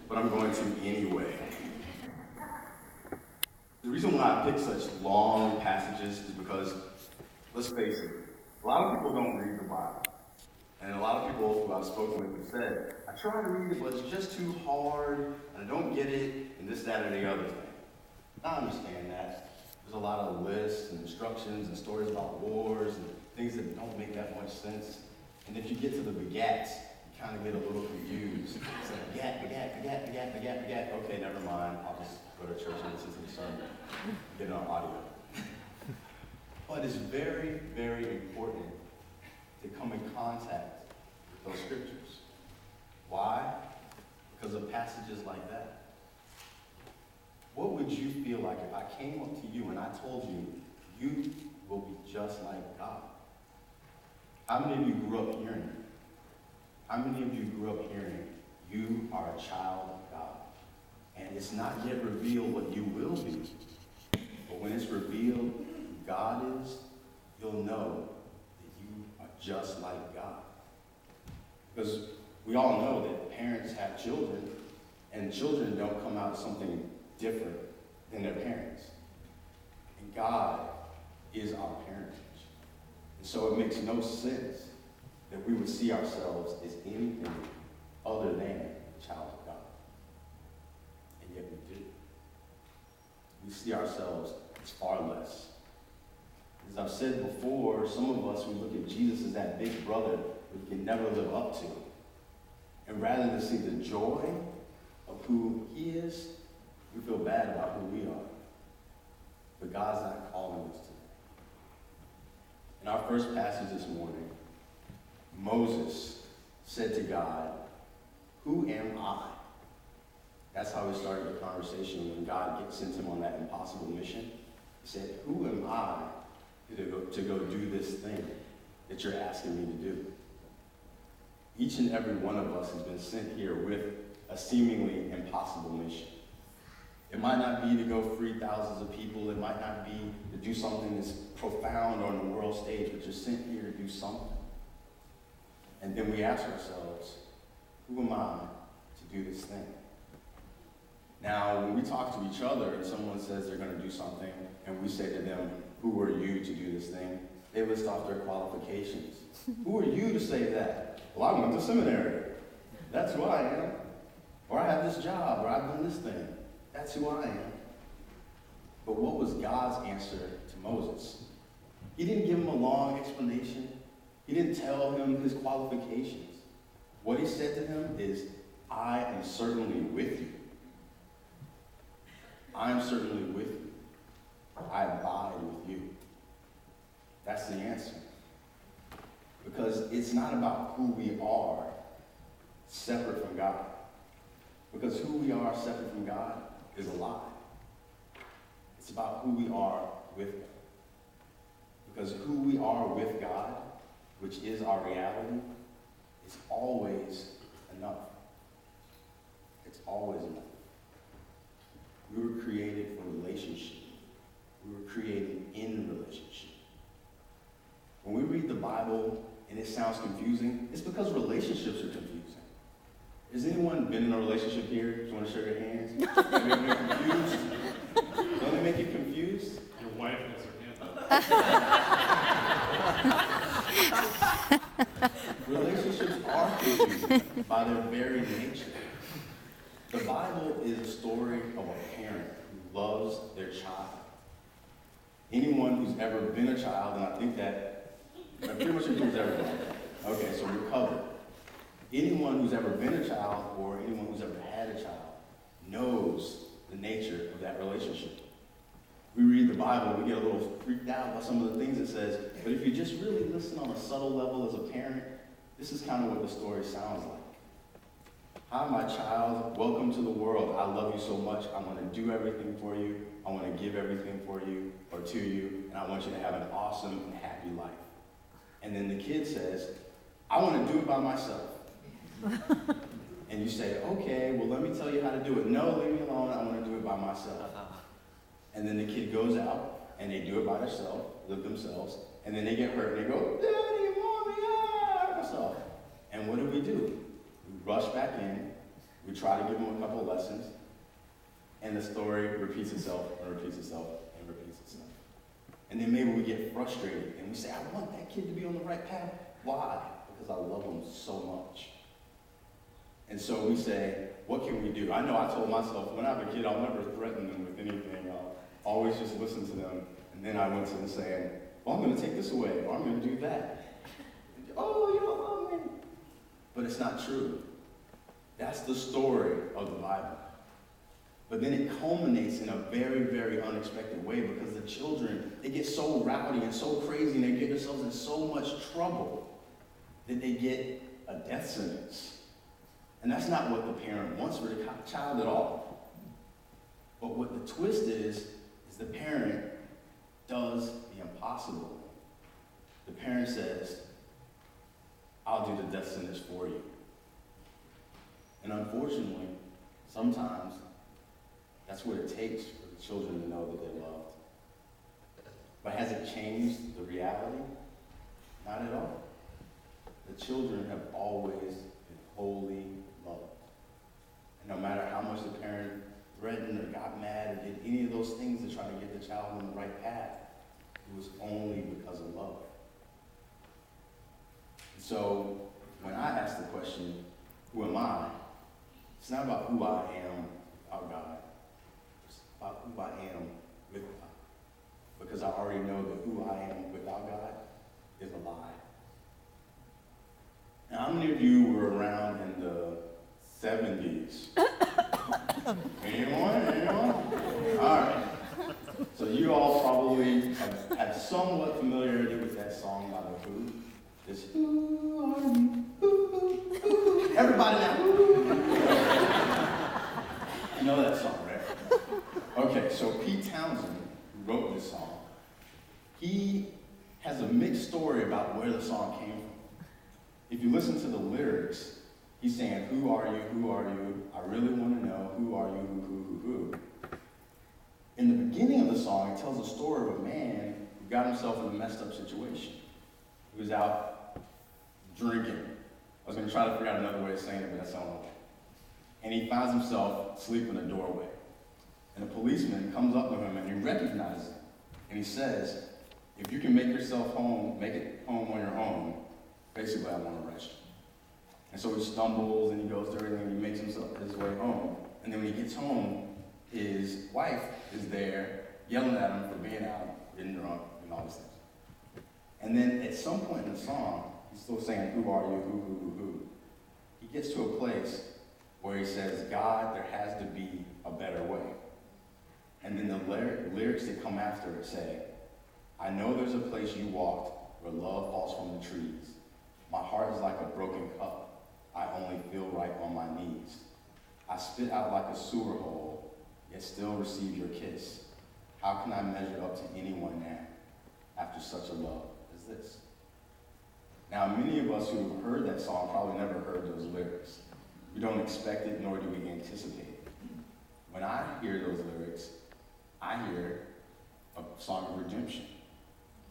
but I'm going to anyway. The reason why I pick such long passages is because, let's face it, a lot of people don't read the Bible. And a lot of people who I've spoken with have said, I try to read it, but it's just too hard, and I don't get it, and this, that, or the other thing. I understand that. There's a lot of lists and instructions and stories about wars and things that don't make that much sense. And if you get to the begats, you kind of get a little confused. It's like, begat. Okay, never mind. I'll just go to church and listen to the sermon. Get it on audio. But it's very, very important to come in contact with those scriptures. Why? Because of passages like that. What would you feel like if I came up to you and I told you, you will be just like God? How many of you grew up hearing it? How many of you grew up hearing, you are a child of God? And it's not yet revealed what you will be. But when it's revealed who God is, you'll know that you are just like God. Because we all know that parents have children, and children don't come out something different than their parents. And God is our parentage. And so it makes no sense that we would see ourselves as anything other than a child of God. And yet we do. We see ourselves as far less. As I've said before, some of us, we look at Jesus as that big brother we can never live up to. And rather than see the joy of who he is, we feel bad about who we are. But God's not calling us to that. In our first passage this morning, Moses said to God, "Who am I?" That's how he started the conversation when God sent him on that impossible mission. He said, "Who am I to go do this thing that you're asking me to do?" Each and every one of us has been sent here with a seemingly impossible mission. It might not be to go free thousands of people. It might not be to do something that's profound on the world stage, but you're sent here to do something. And then we ask ourselves, who am I to do this thing? Now, when we talk to each other and someone says they're going to do something, and we say to them, who are you to do this thing? They list off their qualifications. Who are you to say that? Well, I went to seminary. That's who I am. Or I have this job, or I've done this thing. That's who I am. But what was God's answer to Moses? He didn't give him a long explanation. He didn't tell him his qualifications. What he said to him is, I am certainly with you. I am certainly with you. I abide with you. That's the answer. Because it's not about who we are separate from God. Because who we are separate from God is a lie. It's about who we are with God. Because who we are with God, which is our reality, is always enough. It's always enough. We were created for relationship. We were created in relationship. When we read the Bible and it sounds confusing, it's because relationships are confusing. Has anyone been in a relationship here? Do you want to show your hands? Have you ever been confused? Don't they make you confused? Your wife has her hand up. Relationships are confusing by their very nature. The Bible is a story of a parent who loves their child. Anyone who's ever been a child, and I think that pretty much includes everyone. Okay, so we're covered. Anyone who's ever been a child or anyone who's ever had a child knows the nature of that relationship. We read the Bible and we get a little freaked out by some of the things it says, but if you just really listen on a subtle level as a parent, this is kind of what the story sounds like. Hi, my child. Welcome to the world. I love you so much. I want to do everything for you. I want to give everything for you or to you, and I want you to have an awesome and happy life. And then the kid says, I want to do it by myself. And you say, okay, well, let me tell you how to do it. No, leave me alone. I want to do it by myself. And then the kid goes out, and they do it by themselves, and then they get hurt, and they go, Daddy, Mommy, I hurt myself. And what do? We rush back in, We try to give them a couple lessons, and the story repeats itself and repeats itself and repeats itself. And then maybe we get frustrated and we say, I want that kid to be on the right path. Why? Because I love them so much. And so we say, what can we do? I know I told myself, when I was a kid, I'll never threaten them with anything. I'll always just listen to them. And then I went to them saying, well, I'm going to take this away, or I'm going to do that. Oh, you don't love me. But it's not true. That's the story of the Bible. But then it culminates in a very, very unexpected way because the children, they get so rowdy and so crazy and they get themselves in so much trouble that they get a death sentence. And that's not what the parent wants for the child at all. But what the twist is the parent does the impossible. The parent says, I'll do the death sentence for you. And unfortunately, sometimes that's what it takes for the children to know that they're loved. But has it changed the reality? Not at all. The children have always been wholly loved. And no matter how much the parent threatened or got mad or did any of those things to try to get the child on the right path, it was only because of love. And so when I ask the question, who am I? It's not about who I am without God. It's about who I am with God. Because I already know that who I am without God is a lie. Now, how many of you were around in the 70s? Anyone? All right. So you all probably have somewhat familiarity with that song by The Who. This, who are you? Ooh. Everybody now. You know that song, right? Okay, so Pete Townsend, who wrote this song, he has a mixed story about where the song came from. If you listen to the lyrics, he's saying, who are you, who are you? I really want to know, who are you, who. In the beginning of the song, it tells the story of a man who got himself in a messed up situation. He was out drinking. I was going to try to figure out another way of saying it, but that's not okay. And he finds himself asleep in a doorway. And a policeman comes up to him and he recognizes him. And he says, if you can make it home on your own, basically I want to arrest you. And so he stumbles and he goes through everything and he makes himself his way home. And then when he gets home, his wife is there yelling at him for being out, getting drunk, and all these things. And then at some point in the song, he's still saying, who are you, who. He gets to a place where he says, God, there has to be a better way. And then the lyrics that come after it say, I know there's a place you walked where love falls from the trees. My heart is like a broken cup. I only feel right on my knees. I spit out like a sewer hole, yet still receive your kiss. How can I measure up to anyone now after such a love as this? Now, many of us who have heard that song probably never heard those lyrics. We don't expect it, nor do we anticipate it. When I hear those lyrics, I hear a song of redemption.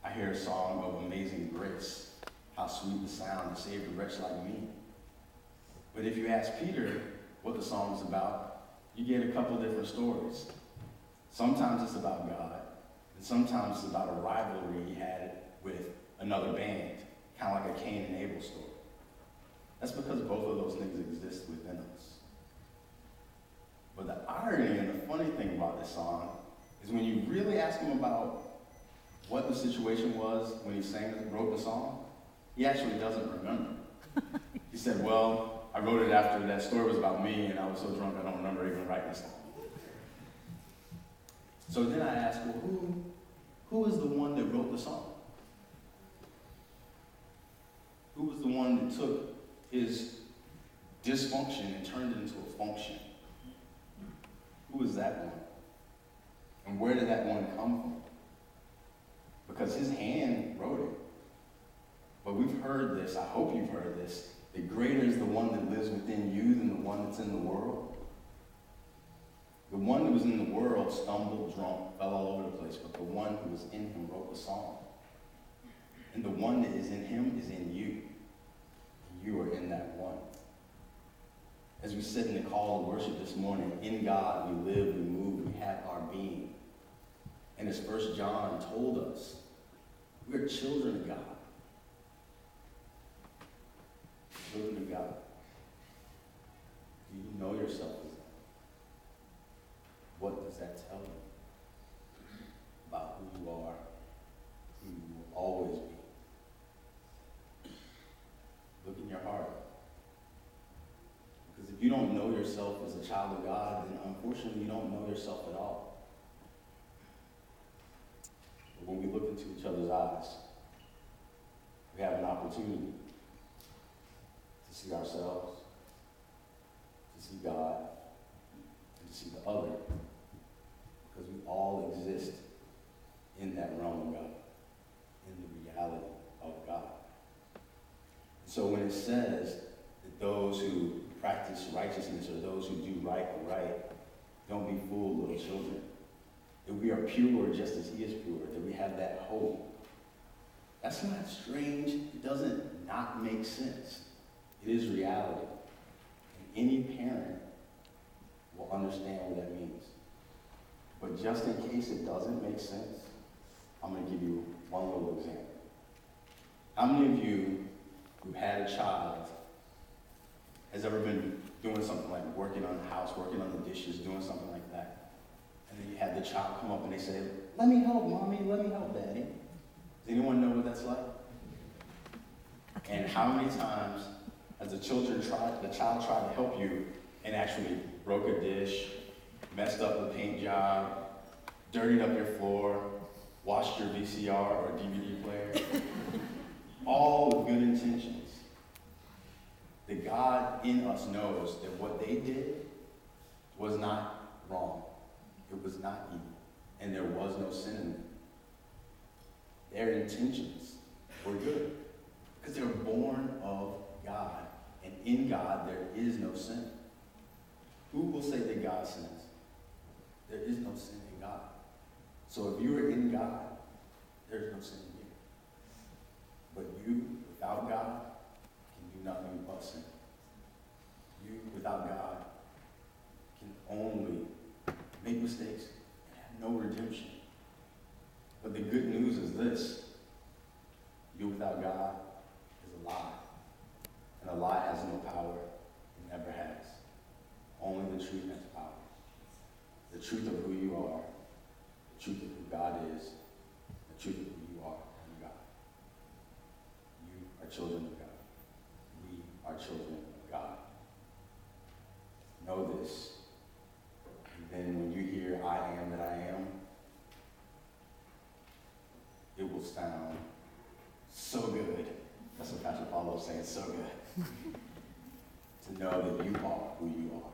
I hear a song of amazing grace. How sweet the sound to save a wretch like me. But if you ask Peter what the song is about, you get a couple different stories. Sometimes it's about God, and sometimes it's about a rivalry he had with another band, kind of like a Cain and Abel story. That's because both of those things exist within us. But the irony and the funny thing about this song is when you really ask him about what the situation was when he wrote the song, he actually doesn't remember. He said, well, I wrote it after that story was about me and I was so drunk I don't remember even writing the song. So then I asked, well, who is the one that wrote the song? Who was the one that took his dysfunction and turned it into a function? Who is that one? And where did that one come from? Because his hand wrote it. But we've heard this, I hope you've heard this, that greater is the one that lives within you than the one that's in the world. The one that was in the world stumbled, drunk, fell all over the place, but the one who was in him wrote the song. And the one that is in him is in you. And you are in that one. As we said in the call to worship this morning, in God we live, we move, we have our being. And as 1 John told us, we're children of God. Children of God. Do you know yourself as that? What does that tell you about who you are, who you will always be? Look in your heart. Because if you don't know yourself as a child of God, then unfortunately you don't know yourself at all. But when we look into each other's eyes, we have an opportunity to see ourselves, to see God, and to see the other. Because we all exist in that realm of God, in the reality of God. And so when it says that those who practice righteousness or those who do right are right, don't be fooled, little children. That we are pure just as he is pure, that we have that hope. That's not strange. It doesn't not make sense. It is reality. And any parent will understand what that means. But just in case it doesn't make sense, I'm going to give you one little example. How many of you who've had a child has ever been doing something like working on the house, working on the dishes, doing something like that? And then you have the child come up and they say, "Let me help, Mommy, let me help, Daddy." Does anyone know what that's like? And how many times has the child tried to help you and actually broke a dish, messed up the paint job, dirtied up your floor, washed your VCR or DVD player? All with good intentions. That God in us knows that what they did was not wrong. It was not evil. And there was no sin in them. Their intentions were good. Because they were born of God. And in God there is no sin. Who will say that God sins? There is no sin in God. So if you are in God, there's no sin in you. But you, without God, can do nothing but sin. You, without God, can only make mistakes and have no redemption. But the good news is this: you without God is a lie. And a lie has no power. It never has. Only the truth has power. The truth of who you are, the truth of who God is, the truth of who you are in God. You are children of God. We are children of God. Know this. And then when you hear "I am that I am," it will sound so good. That's what Pastor Paulo was saying, so good. To know that you are who you are.